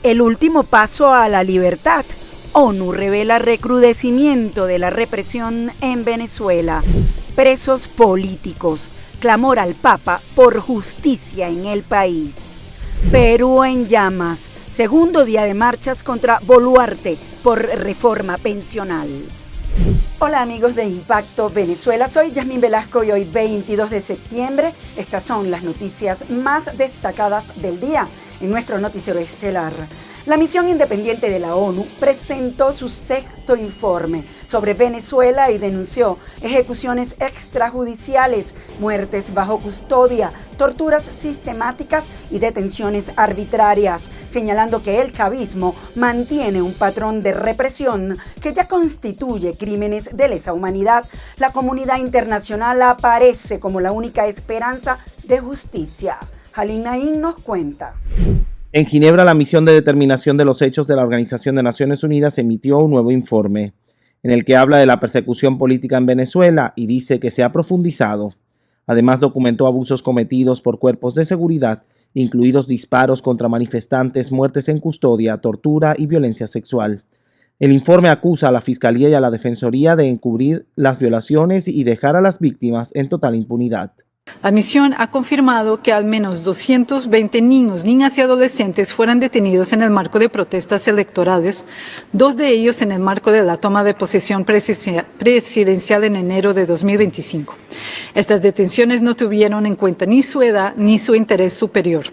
El último paso a la libertad. ONU revela recrudecimiento de la represión en Venezuela. Presos políticos. Clamor al Papa por justicia en el país. Perú en llamas. Segundo día de marchas contra Boluarte por reforma pensional. Hola amigos de Impacto Venezuela, soy Yasmín Velasco y hoy 22 de septiembre estas son las noticias más destacadas del día en nuestro noticiero estelar. La misión independiente de la ONU presentó su sexto informe sobre Venezuela y denunció ejecuciones extrajudiciales, muertes bajo custodia, torturas sistemáticas y detenciones arbitrarias, señalando que el chavismo mantiene un patrón de represión que ya constituye crímenes de lesa humanidad. La comunidad internacional aparece como la única esperanza de justicia. Jalín Naín nos cuenta. En Ginebra, la misión de determinación de los hechos de la Organización de Naciones Unidas emitió un nuevo informe, en el que habla de la persecución política en Venezuela y dice que se ha profundizado. Además, documentó abusos cometidos por cuerpos de seguridad, incluidos disparos contra manifestantes, muertes en custodia, tortura y violencia sexual. El informe acusa a la Fiscalía y a la Defensoría de encubrir las violaciones y dejar a las víctimas en total impunidad. La misión ha confirmado que al menos 220 niños, niñas y adolescentes fueron detenidos en el marco de protestas electorales, 2 de ellos en el marco de la toma de posesión presidencial en enero de 2025. Estas detenciones no tuvieron en cuenta ni su edad ni su interés superior.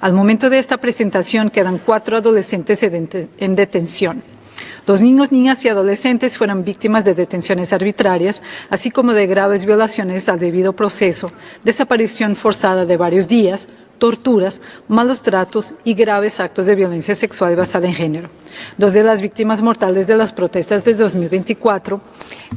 Al momento de esta presentación quedan 4 adolescentes en detención. Los niños, niñas y adolescentes fueron víctimas de detenciones arbitrarias, así como de graves violaciones al debido proceso, desaparición forzada de varios días, torturas, malos tratos y graves actos de violencia sexual basada en género. 2 de las víctimas mortales de las protestas de 2024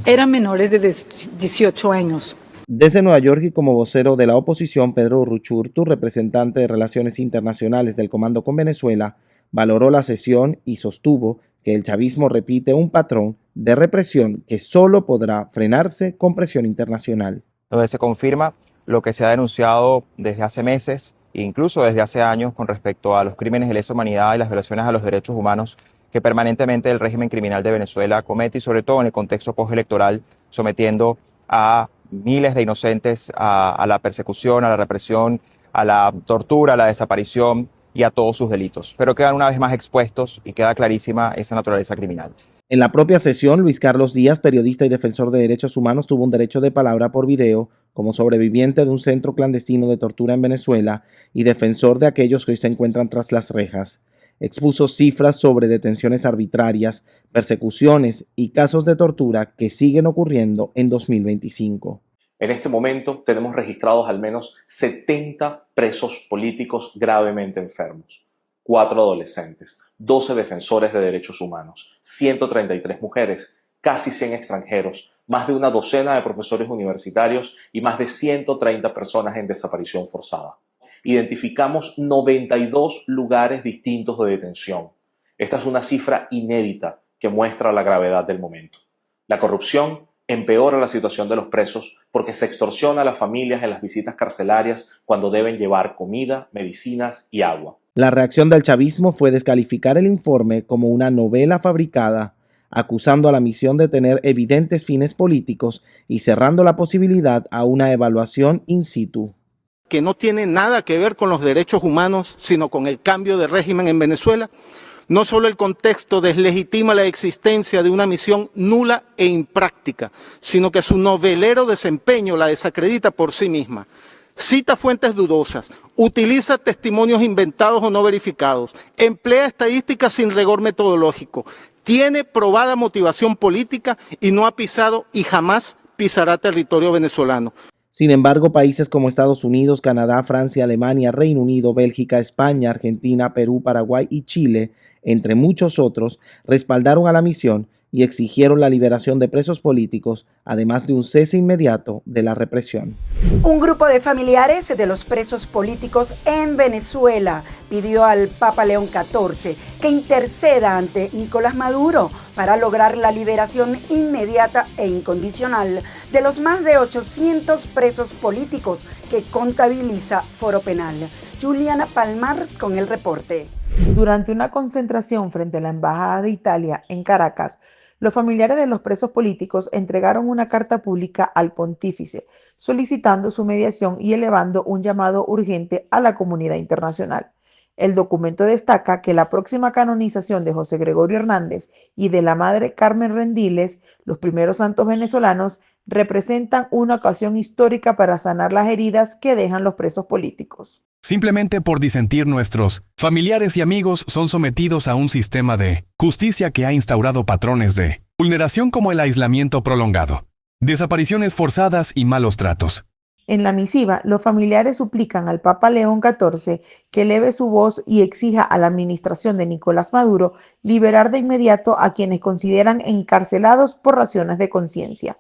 eran menores de 18 años. Desde Nueva York y como vocero de la oposición, Pedro Uruchurtu, representante de Relaciones Internacionales del Comando con Venezuela, valoró la sesión y sostuvo que el chavismo repite un patrón de represión que solo podrá frenarse con presión internacional. Donde se confirma lo que se ha denunciado desde hace meses e incluso desde hace años con respecto a los crímenes de lesa humanidad y las violaciones a los derechos humanos que permanentemente el régimen criminal de Venezuela comete y sobre todo en el contexto postelectoral, sometiendo a miles de inocentes a la persecución, a la represión, a la tortura, a la desaparición y a todos sus delitos, pero quedan una vez más expuestos y queda clarísima esa naturaleza criminal. En la propia sesión, Luis Carlos Díaz, periodista y defensor de derechos humanos, tuvo un derecho de palabra por video como sobreviviente de un centro clandestino de tortura en Venezuela y defensor de aquellos que hoy se encuentran tras las rejas. Expuso cifras sobre detenciones arbitrarias, persecuciones y casos de tortura que siguen ocurriendo en 2025. En este momento tenemos registrados al menos 70 presos políticos gravemente enfermos, 4 adolescentes, 12 defensores de derechos humanos, 133 mujeres, casi 100 extranjeros, más de una docena de profesores universitarios y más de 130 personas en desaparición forzada. Identificamos 92 lugares distintos de detención. Esta es una cifra inédita que muestra la gravedad del momento. La corrupción empeora la situación de los presos porque se extorsiona a las familias en las visitas carcelarias cuando deben llevar comida, medicinas y agua. La reacción del chavismo fue descalificar el informe como una novela fabricada, acusando a la misión de tener evidentes fines políticos y cerrando la posibilidad a una evaluación in situ. Que no tiene nada que ver con los derechos humanos, sino con el cambio de régimen en Venezuela. No solo el contexto deslegitima la existencia de una misión nula e impráctica, sino que su novelero desempeño la desacredita por sí misma. Cita fuentes dudosas, utiliza testimonios inventados o no verificados, emplea estadísticas sin rigor metodológico, tiene probada motivación política y no ha pisado y jamás pisará territorio venezolano. Sin embargo, países como Estados Unidos, Canadá, Francia, Alemania, Reino Unido, Bélgica, España, Argentina, Perú, Paraguay y Chile, entre muchos otros, respaldaron a la misión y exigieron la liberación de presos políticos, además de un cese inmediato de la represión. Un grupo de familiares de los presos políticos en Venezuela pidió al Papa León XIV que interceda ante Nicolás Maduro para lograr la liberación inmediata e incondicional de los más de 800 presos políticos que contabiliza Foro Penal. Juliana Palmar con el reporte. Durante una concentración frente a la Embajada de Italia en Caracas, los familiares de los presos políticos entregaron una carta pública al pontífice, solicitando su mediación y elevando un llamado urgente a la comunidad internacional. El documento destaca que la próxima canonización de José Gregorio Hernández y de la Madre Carmen Rendiles, los primeros santos venezolanos, representan una ocasión histórica para sanar las heridas que dejan los presos políticos. Simplemente por disentir, nuestros familiares y amigos son sometidos a un sistema de justicia que ha instaurado patrones de vulneración como el aislamiento prolongado, desapariciones forzadas y malos tratos. En la misiva, los familiares suplican al Papa León XIV que eleve su voz y exija a la administración de Nicolás Maduro liberar de inmediato a quienes consideran encarcelados por razones de conciencia.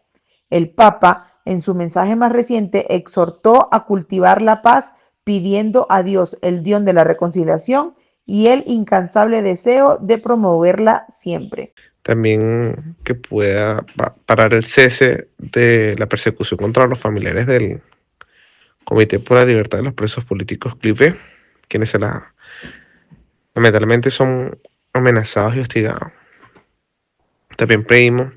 El Papa, en su mensaje más reciente, exhortó a cultivar la paz, pidiendo a Dios, el Dios de la reconciliación, y el incansable deseo de promoverla siempre. También que pueda parar el cese de la persecución contra los familiares del Comité por la Libertad de los Presos Políticos CLIPE, quienes lamentablemente son amenazados y hostigados. También pedimos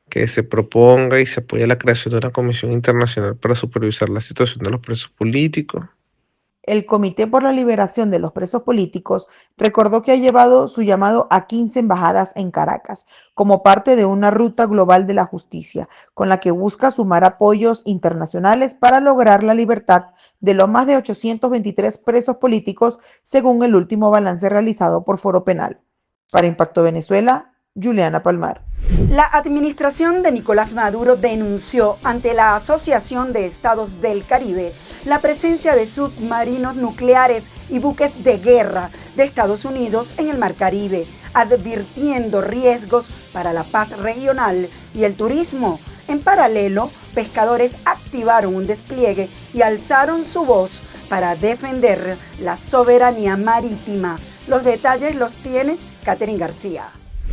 que se proponga y se apoye la creación de una comisión internacional para supervisar la situación de los presos políticos. El Comité por la Liberación de los Presos Políticos recordó que ha llevado su llamado a 15 embajadas en Caracas, como parte de una ruta global de la justicia, con la que busca sumar apoyos internacionales para lograr la libertad de los más de 823 presos políticos, según el último balance realizado por Foro Penal. Para Impacto Venezuela, Juliana Palmar. La administración de Nicolás Maduro denunció ante la Asociación de Estados del Caribe la presencia de submarinos nucleares y buques de guerra de Estados Unidos en el Mar Caribe, advirtiendo riesgos para la paz regional y el turismo. En paralelo, pescadores activaron un despliegue y alzaron su voz para defender la soberanía marítima. Los detalles los tiene Catherine García.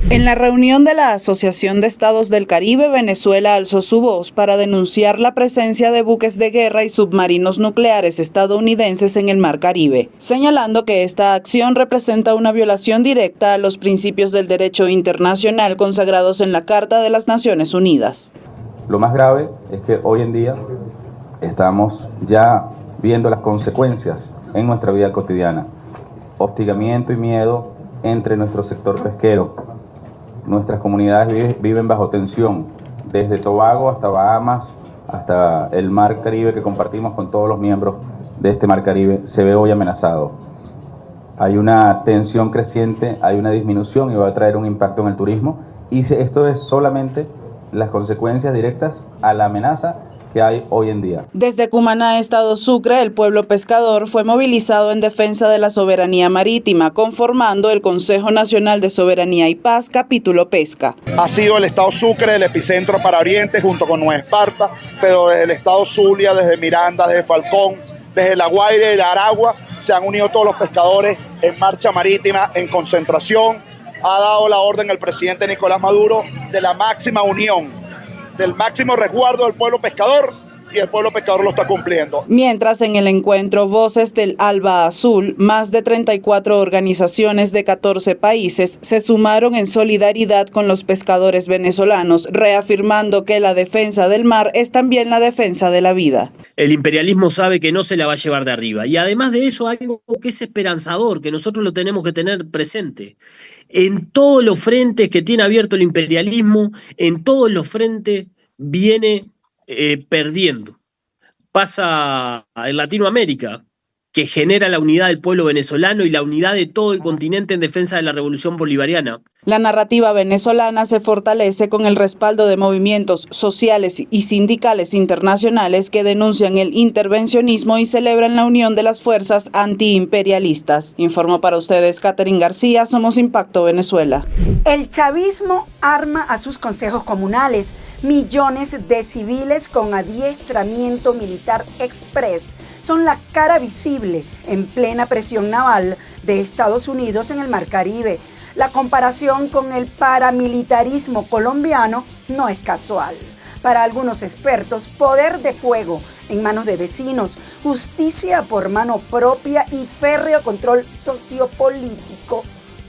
En la reunión de la Asociación de Estados del Caribe, Venezuela alzó su voz para denunciar la presencia de buques de guerra y submarinos nucleares estadounidenses en el Mar Caribe, señalando que esta acción representa una violación directa a los principios del derecho internacional consagrados en la Carta de las Naciones Unidas. Lo más grave es que hoy en día estamos ya viendo las consecuencias en nuestra vida cotidiana. Hostigamiento y miedo entre nuestro sector pesquero. Nuestras comunidades viven bajo tensión, desde Tobago hasta Bahamas, hasta el Mar Caribe que compartimos con todos los miembros de este Mar Caribe, se ve hoy amenazado. Hay una tensión creciente, hay una disminución y va a traer un impacto en el turismo. Y esto es solamente las consecuencias directas a la amenaza que hay hoy en día. Desde Cumaná, Estado Sucre, el pueblo pescador fue movilizado en defensa de la soberanía marítima, conformando el Consejo Nacional de Soberanía y Paz, capítulo Pesca. Ha sido el Estado Sucre el epicentro para Oriente junto con Nueva Esparta, pero desde el Estado Zulia, desde Miranda, desde Falcón, desde La Guaira y la Aragua, se han unido todos los pescadores en marcha marítima, en concentración. Ha dado la orden el presidente Nicolás Maduro de la máxima unión, del máximo resguardo del pueblo pescador, y el pueblo pescador lo está cumpliendo. Mientras en el encuentro Voces del Alba Azul, más de 34 organizaciones de 14 países se sumaron en solidaridad con los pescadores venezolanos, reafirmando que la defensa del mar es también la defensa de la vida. El imperialismo sabe que no se la va a llevar de arriba, y además de eso, algo que es esperanzador, que nosotros lo tenemos que tener presente. En todos los frentes que tiene abierto el imperialismo, en todos los frentes viene perdiendo. Pasa en Latinoamérica, que genera la unidad del pueblo venezolano y la unidad de todo el continente en defensa de la revolución bolivariana. La narrativa venezolana se fortalece con el respaldo de movimientos sociales y sindicales internacionales que denuncian el intervencionismo y celebran la unión de las fuerzas antiimperialistas. Informó para ustedes Catherine García, somos Impacto Venezuela. El chavismo arma a sus consejos comunales, millones de civiles con adiestramiento militar express son la cara visible en plena presión naval de Estados Unidos en el Mar Caribe. La comparación con el paramilitarismo colombiano no es casual. Para algunos expertos, poder de fuego en manos de vecinos, justicia por mano propia y férreo control sociopolítico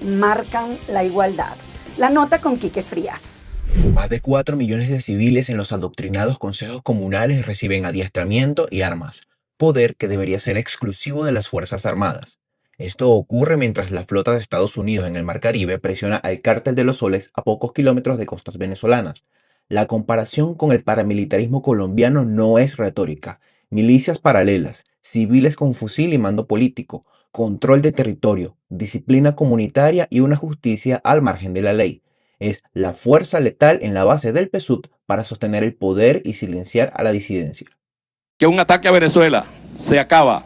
marcan la igualdad. La nota con Quique Frías. Más de 4 millones de civiles en los adoctrinados consejos comunales reciben adiestramiento y armas, poder que debería ser exclusivo de las Fuerzas Armadas. Esto ocurre mientras la flota de Estados Unidos en el Mar Caribe presiona al Cártel de los Soles a pocos kilómetros de costas venezolanas. La comparación con el paramilitarismo colombiano no es retórica. Milicias paralelas, civiles con fusil y mando político, control de territorio, disciplina comunitaria y una justicia al margen de la ley. Es la fuerza letal en la base del PSUV para sostener el poder y silenciar a la disidencia. Que un ataque a Venezuela se acaba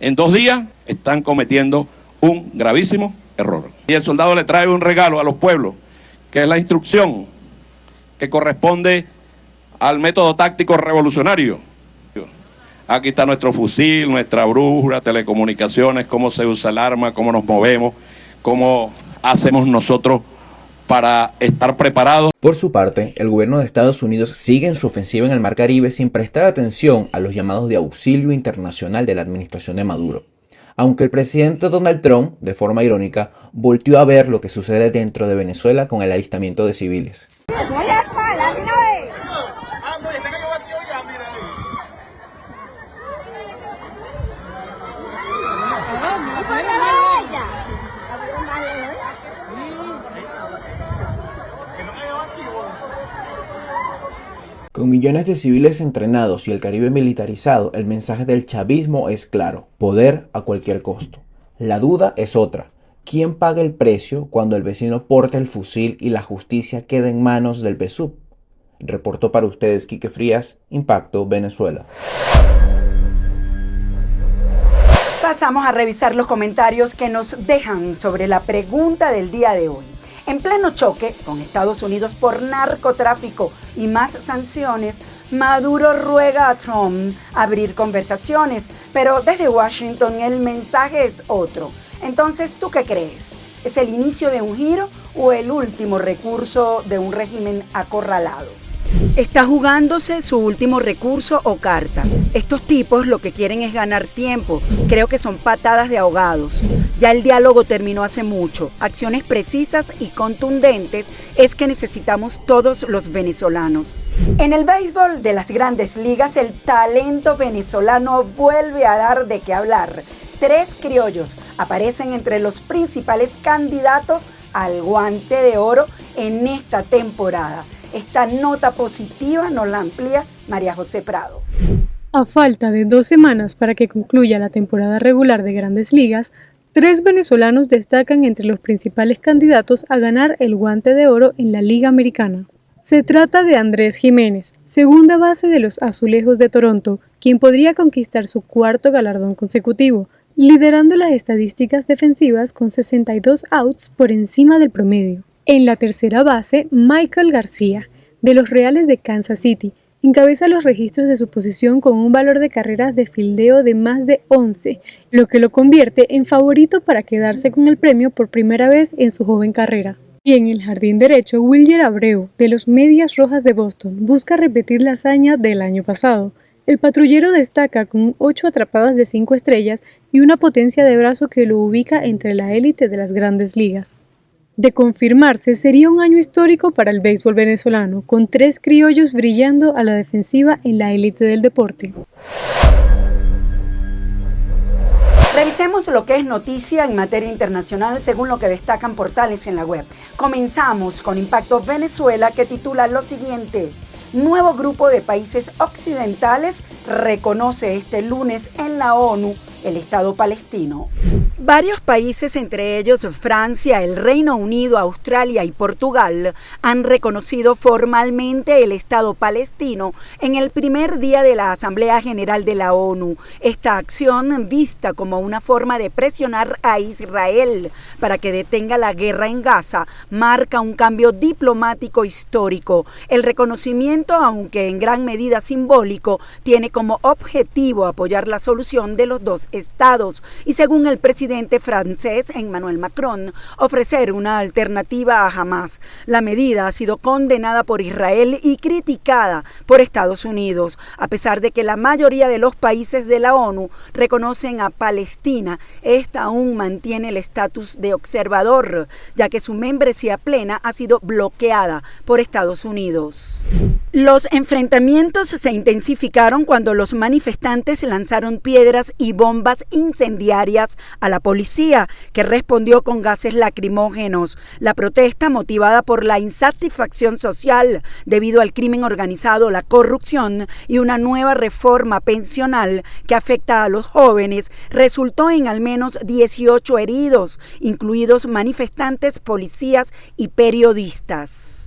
en 2 días, están cometiendo un gravísimo error. Y el soldado le trae un regalo a los pueblos, que es la instrucción que corresponde al método táctico revolucionario. Aquí está nuestro fusil, nuestra brújula, telecomunicaciones, cómo se usa el arma, cómo nos movemos, cómo hacemos nosotros para estar preparados. Por su parte, el gobierno de Estados Unidos sigue en su ofensiva en el Mar Caribe sin prestar atención a los llamados de auxilio internacional de la administración de Maduro. Aunque el presidente Donald Trump, de forma irónica, volteó a ver lo que sucede dentro de Venezuela con el alistamiento de civiles. Con millones de civiles entrenados y el Caribe militarizado, el mensaje del chavismo es claro: poder a cualquier costo. La duda es otra: ¿quién paga el precio cuando el vecino porta el fusil y la justicia queda en manos del PSUV? Reportó para ustedes Quique Frías, Impacto Venezuela. Pasamos a revisar los comentarios que nos dejan sobre la pregunta del día de hoy. En pleno choque con Estados Unidos por narcotráfico y más sanciones, Maduro ruega a Trump abrir conversaciones, pero desde Washington el mensaje es otro. Entonces, ¿tú qué crees? ¿Es el inicio de un giro o el último recurso de un régimen acorralado? Está jugándose su último recurso o carta. Estos tipos lo que quieren es ganar tiempo. Creo que son patadas de ahogados. Ya el diálogo terminó hace mucho. Acciones precisas y contundentes es que necesitamos todos los venezolanos. En el béisbol de las grandes ligas, el talento venezolano vuelve a dar de qué hablar. 3 criollos aparecen entre los principales candidatos al Guante de Oro en esta temporada. Esta nota positiva nos la amplía María José Prado. A falta de 2 semanas para que concluya la temporada regular de Grandes Ligas, 3 venezolanos destacan entre los principales candidatos a ganar el Guante de Oro en la Liga Americana. Se trata de Andrés Jiménez, segunda base de los Azulejos de Toronto, quien podría conquistar su 4º galardón consecutivo, liderando las estadísticas defensivas con 62 outs por encima del promedio. En la tercera base, Michael García, de los Reales de Kansas City, encabeza los registros de su posición con un valor de carreras de fildeo de más de 11, lo que lo convierte en favorito para quedarse con el premio por primera vez en su joven carrera. Y en el jardín derecho, Wilyer Abreu, de los Medias Rojas de Boston, busca repetir la hazaña del año pasado. El patrullero destaca con 8 atrapadas de 5 estrellas y una potencia de brazo que lo ubica entre la élite de las grandes ligas. De confirmarse, sería un año histórico para el béisbol venezolano, con 3 criollos brillando a la defensiva en la élite del deporte. Revisemos lo que es noticia en materia internacional según lo que destacan portales en la web. Comenzamos con Impacto Venezuela, que titula lo siguiente: nuevo grupo de países occidentales reconoce este lunes en la ONU el Estado palestino. Varios países, entre ellos Francia, el Reino Unido, Australia y Portugal, han reconocido formalmente el Estado palestino en el primer día de la Asamblea General de la ONU. Esta acción, vista como una forma de presionar a Israel para que detenga la guerra en Gaza, marca un cambio diplomático histórico. El reconocimiento, aunque en gran medida simbólico, tiene como objetivo apoyar la solución de los 2 estados y, según el presidente presidente francés Emmanuel Macron ofrecer una alternativa a Hamás. La medida ha sido condenada por Israel y criticada por Estados Unidos, a pesar de que la mayoría de los países de la ONU reconocen a Palestina. Esta aún mantiene el estatus de observador, ya que su membresía plena ha sido bloqueada por Estados Unidos. Los enfrentamientos se intensificaron cuando los manifestantes lanzaron piedras y bombas incendiarias a la policía, que respondió con gases lacrimógenos. La protesta, motivada por la insatisfacción social debido al crimen organizado, la corrupción y una nueva reforma pensional que afecta a los jóvenes, resultó en al menos 18 heridos, incluidos manifestantes, policías y periodistas.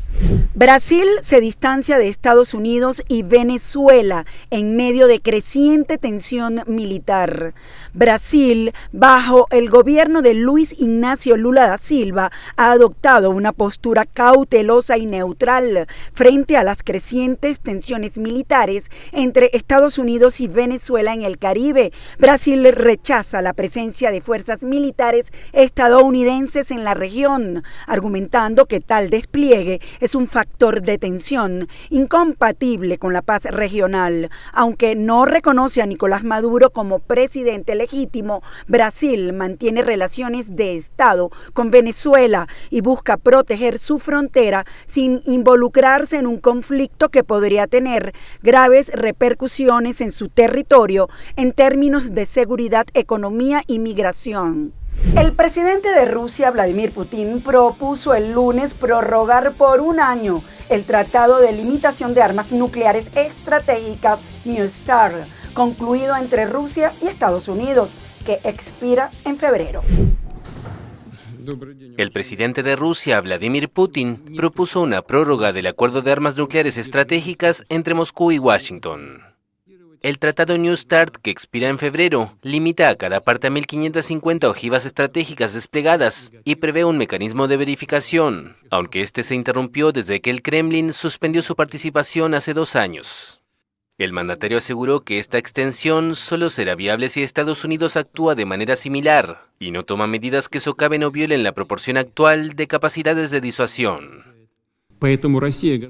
Brasil se distancia de Estados Unidos y Venezuela en medio de creciente tensión militar. Brasil, bajo el gobierno de Luis Ignacio Lula da Silva, ha adoptado una postura cautelosa y neutral frente a las crecientes tensiones militares entre Estados Unidos y Venezuela en el Caribe. Brasil rechaza la presencia de fuerzas militares estadounidenses en la región, argumentando que tal despliegue es un factor de tensión incompatible con la paz regional. Aunque no reconoce a Nicolás Maduro como presidente legítimo, Brasil mantiene relaciones de Estado con Venezuela y busca proteger su frontera sin involucrarse en un conflicto que podría tener graves repercusiones en su territorio en términos de seguridad, economía y migración. El presidente de Rusia, Vladimir Putin, propuso el lunes prorrogar por un año el Tratado de Limitación de Armas Nucleares Estratégicas New START, concluido entre Rusia y Estados Unidos, que expira en febrero. El presidente de Rusia, Vladimir Putin, propuso una prórroga del Acuerdo de Armas Nucleares Estratégicas entre Moscú y Washington. El Tratado New START, que expira en febrero, limita a cada parte a 1.550 ojivas estratégicas desplegadas y prevé un mecanismo de verificación, aunque este se interrumpió desde que el Kremlin suspendió su participación hace 2 años. El mandatario aseguró que esta extensión solo será viable si Estados Unidos actúa de manera similar y no toma medidas que socaven o violen la proporción actual de capacidades de disuasión.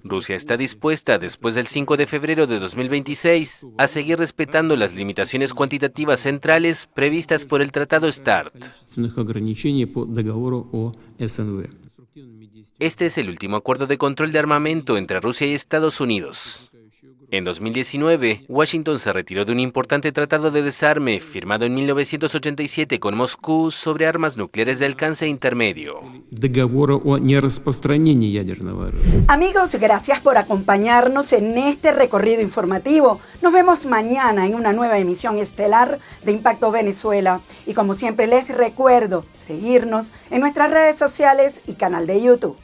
Rusia está dispuesta, después del 5 de febrero de 2026, a seguir respetando las limitaciones cuantitativas centrales previstas por el Tratado START. Este es el último acuerdo de control de armamento entre Rusia y Estados Unidos. En 2019, Washington se retiró de un importante tratado de desarme firmado en 1987 con Moscú sobre armas nucleares de alcance intermedio. Amigos, gracias por acompañarnos en este recorrido informativo. Nos vemos mañana en una nueva emisión estelar de Impacto Venezuela. Y como siempre les recuerdo seguirnos en nuestras redes sociales y canal de YouTube.